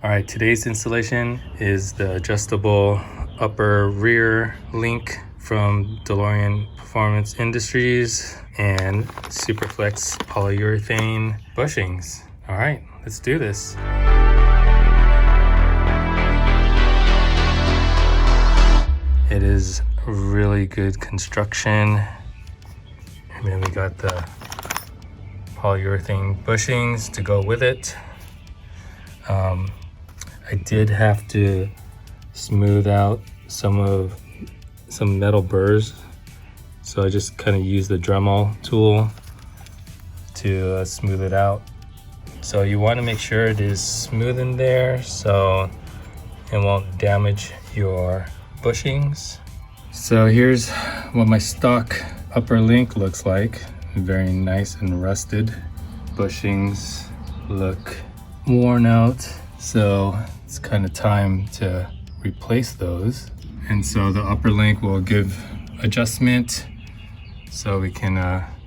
All right, today's installation is the adjustable upper rear link from DeLorean Performance Industries and Superflex polyurethane bushings. All right, let's do this. It is really good construction. And then we got the polyurethane bushings to go with it. I did have to smooth out some metal burrs, so I just kind of used the Dremel tool to smooth it out. So you want to make sure it is smooth in there so it won't damage your bushings. So here's what my stock upper link looks like. Very nice and rusted. Bushings look worn out, so it's kind of time to replace those. And so the upper link will give adjustment so we can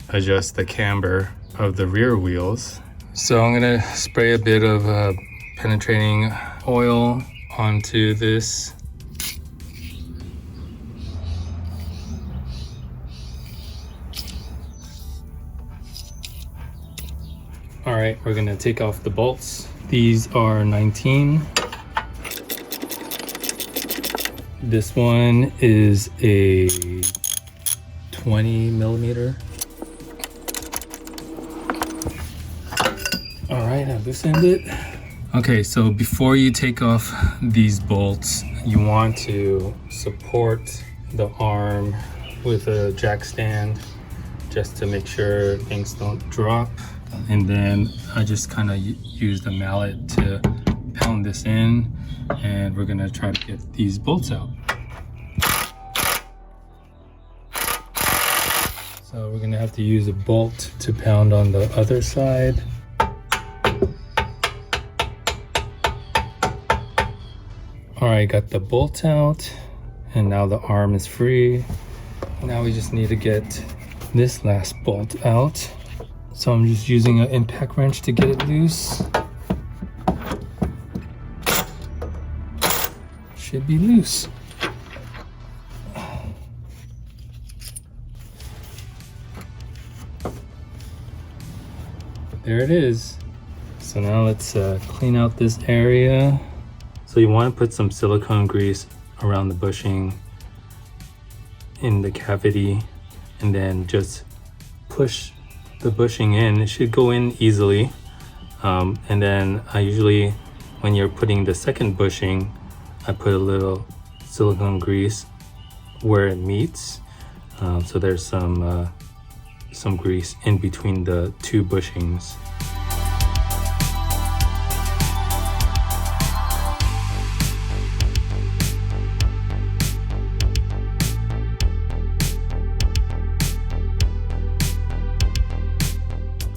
adjust the camber of the rear wheels. So I'm gonna spray a bit of penetrating oil onto this. All right, we're gonna take off the bolts. These are 19. This one is a 20 millimeter. All right, I loosened it. Okay, so before you take off these bolts, you want to support the arm with a jack stand just to make sure things don't drop. And then I just kind of use the mallet to pound this in, and we're gonna try to get these bolts out. So we're gonna have to use a bolt to pound on the other side. All right, got the bolt out, and now the arm is free. Now we just need to get this last bolt out. So I'm just using an impact wrench to get it loose. Should be loose. There it is. So now let's clean out this area. So you want to put some silicone grease around the bushing in the cavity, and then just push the bushing in. It should go in easily. And then I usually, when you're putting the second bushing, I put a little silicone grease where it meets. So there's some grease in between the two bushings.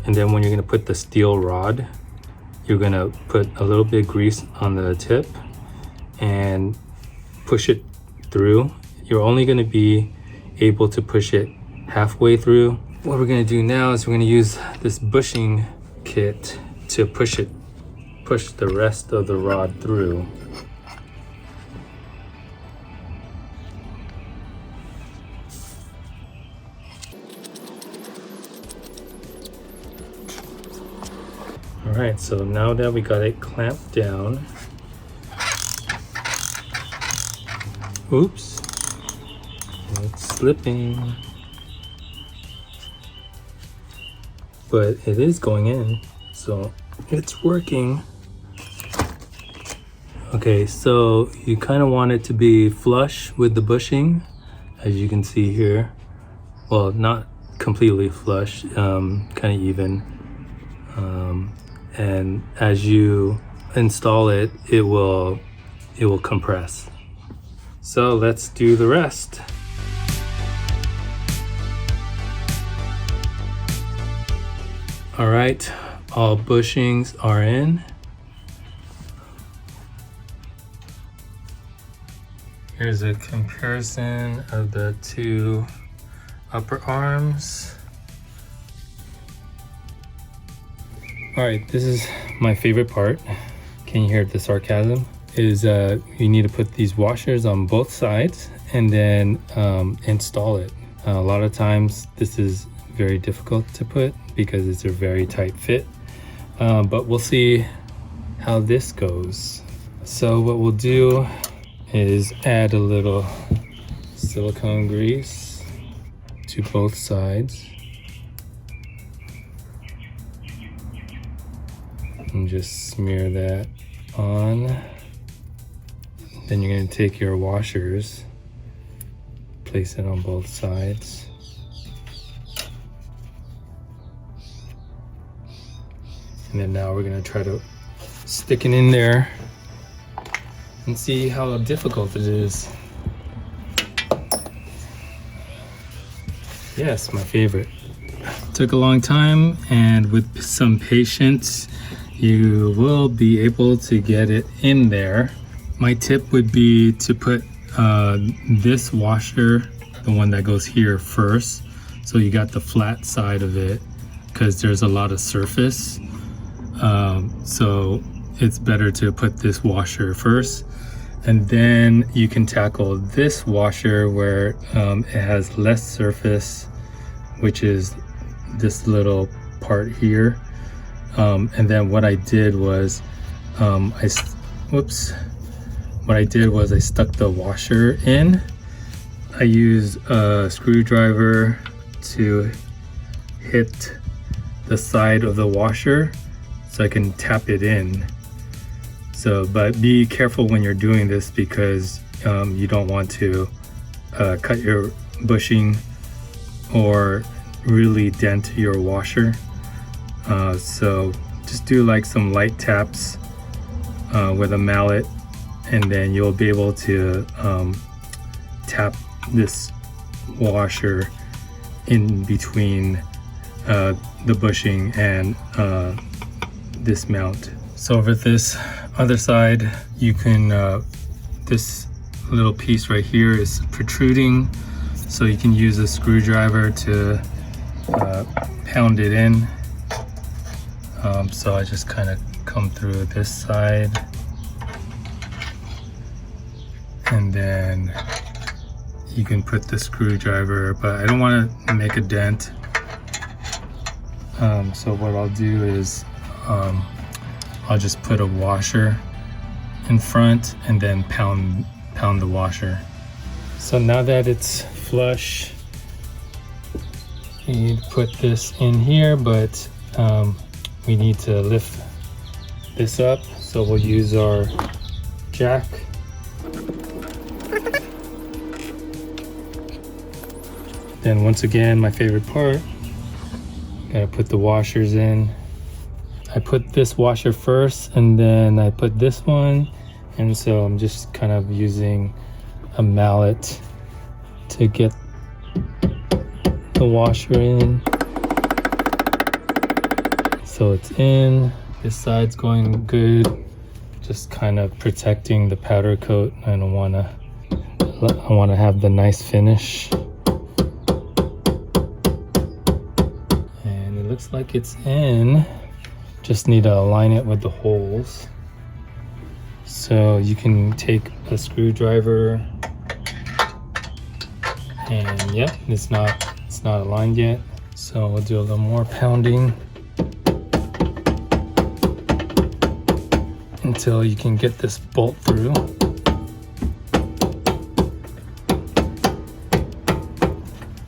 And then when you're gonna put the steel rod, you're gonna put a little bit of grease on the tip and push it through. You're only gonna be able to push it halfway through. What we're gonna do now is we're gonna use this bushing kit to push the rest of the rod through. All right, so now that we got it clamped down, oops, it's slipping, but it is going in, so it's working. Okay, so you kind of want it to be flush with the bushing, as you can see here. Well, not completely flush, kind of even. And as you install it, it will compress. So let's do the rest. All right, all bushings are in. Here's a comparison of the two upper arms. All right, this is my favorite part. can you hear the sarcasm? Is you need to put these washers on both sides and then install it. A lot of times this is very difficult to put because it's a very tight fit, but we'll see how this goes. So what we'll do is add a little silicone grease to both sides and just smear that on. Then you're going to take your washers, place it on both sides. And then now we're going to try to stick it in there and see how difficult it is. Yes, my favorite. Took a long time, and with some patience, you will be able to get it in there. My tip would be to put this washer, the one that goes here, first, so you got the flat side of it, because there's a lot of surface. So it's better to put this washer first, and then you can tackle this washer where it has less surface, which is this little part here. And then what I did was I stuck the washer in. I use a screwdriver to hit the side of the washer so I can tap it in. So, but be careful when you're doing this because you don't want to cut your bushing or really dent your washer. So just do like some light taps with a mallet, and then you'll be able to tap this washer in between the bushing and this mount. So over this other side, you can this little piece right here is protruding, so you can use a screwdriver to pound it in. So I just kind of come through this side, and then you can put the screwdriver, but I don't want to make a dent. So what I'll do is I'll just put a washer in front and then pound the washer. So now that it's flush, you need to put this in here, but we need to lift this up, so we'll use our jack. Then once again, my favorite part, gotta put the washers in. I put this washer first and then I put this one, and so I'm just kind of using a mallet to get the washer in. So it's in, this side's going good, just kind of protecting the powder coat. I want to have the nice finish. And it looks like it's in. Just need to align it with the holes. So you can take a screwdriver, and yep, it's not aligned yet. So we'll do a little more pounding until you can get this bolt through.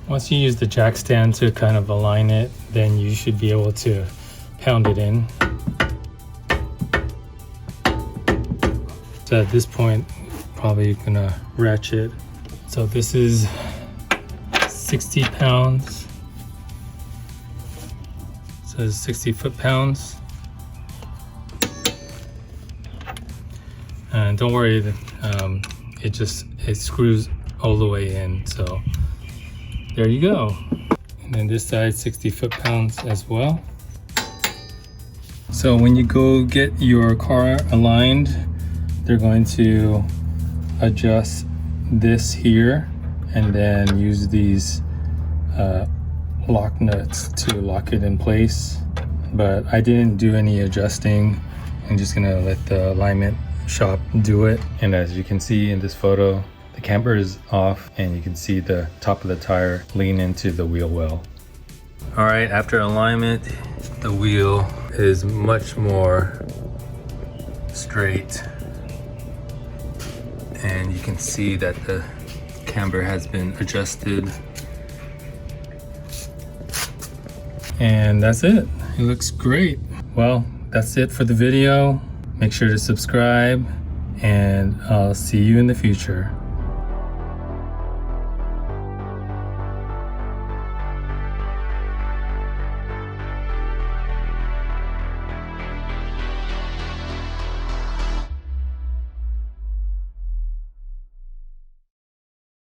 Once you use the jack stand to kind of align it, then you should be able to pound it in. So at this point, probably gonna ratchet. So this is 60 pounds. So it's 60 foot-pounds. And don't worry, it screws all the way in. So there you go. And then this side, 60 foot-pounds as well. So when you go get your car aligned, they're going to adjust this here and then use these lock nuts to lock it in place. But I didn't do any adjusting, I'm just gonna let the alignment shop do it. And as you can see in this photo, the camber is off and you can see the top of the tire lean into the wheel well. All right, after alignment, the wheel is much more straight. And you can see that the camber has been adjusted. And that's it. It looks great. Well, that's it for the video. Make sure to subscribe and I'll see you in the future.